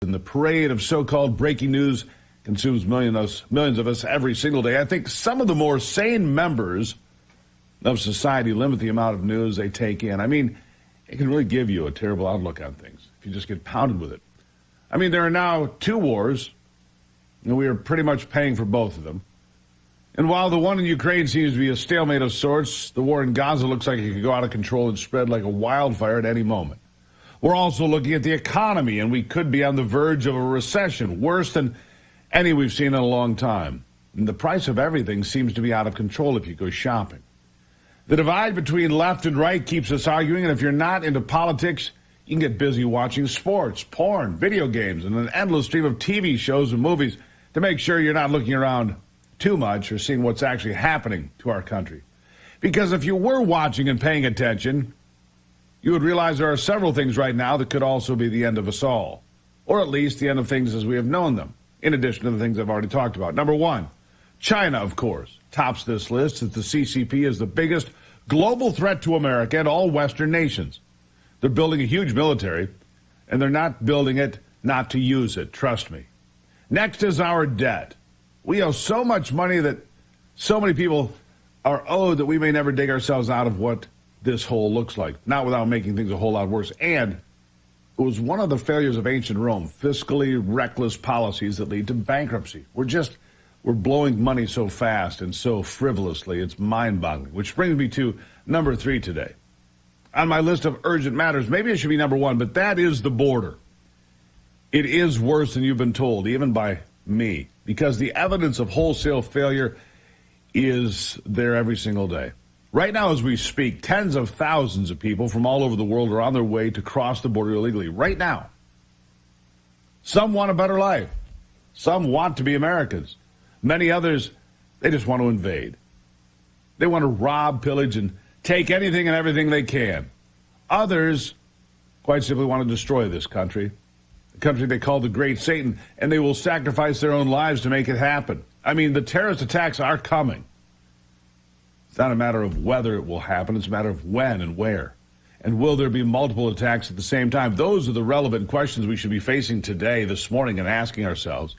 And the parade of so-called breaking news consumes millions of us every single day. I think some of the more sane members of society limit the amount of news they take in. I mean, it can really give you a terrible outlook on things if you just get pounded with it. I mean, there are now 2 wars, and we are pretty much paying for both of them. And while the one in Ukraine seems to be a stalemate of sorts, the war in Gaza looks like it could go out of control and spread like a wildfire at any moment. We're also looking at the economy, and we could be on the verge of a recession, worse than any we've seen in a long time. And the price of everything seems to be out of control if you go shopping. The divide between left and right keeps us arguing, and if you're not into politics, you can get busy watching sports, porn, video games, and an endless stream of TV shows and movies to make sure you're not looking around too much or seeing what's actually happening to our country. Because if you were watching and paying attention, you would realize there are several things right now that could also be the end of us all, or at least the end of things as we have known them, in addition to the things I've already talked about. Number 1, China, of course, tops this list as the CCP is the biggest global threat to America and all Western nations. They're building a huge military, and they're not building it not to use it, trust me. Next is our debt. We owe so much money that so many people are owed that we may never dig ourselves out of what this hole looks like, not without making things a whole lot worse. And it was one of the failures of ancient Rome, fiscally reckless policies that lead to bankruptcy. We're blowing money so fast and so frivolously, it's mind-boggling. Which brings me to number 3 today. On my list of urgent matters, maybe it should be number 1, but that is the border. It is worse than you've been told, even by me, because the evidence of wholesale failure is there every single day. Right now, as we speak, tens of thousands of people from all over the world are on their way to cross the border illegally. Right now. Some want a better life. Some want to be Americans. Many others, they just want to invade. They want to rob, pillage, and take anything and everything they can. Others quite simply want to destroy this country, the country they call the Great Satan, and they will sacrifice their own lives to make it happen. I mean, the terrorist attacks are coming. It's not a matter of whether it will happen. It's a matter of when and where. And will there be multiple attacks at the same time? Those are the relevant questions we should be facing today, this morning, and asking ourselves.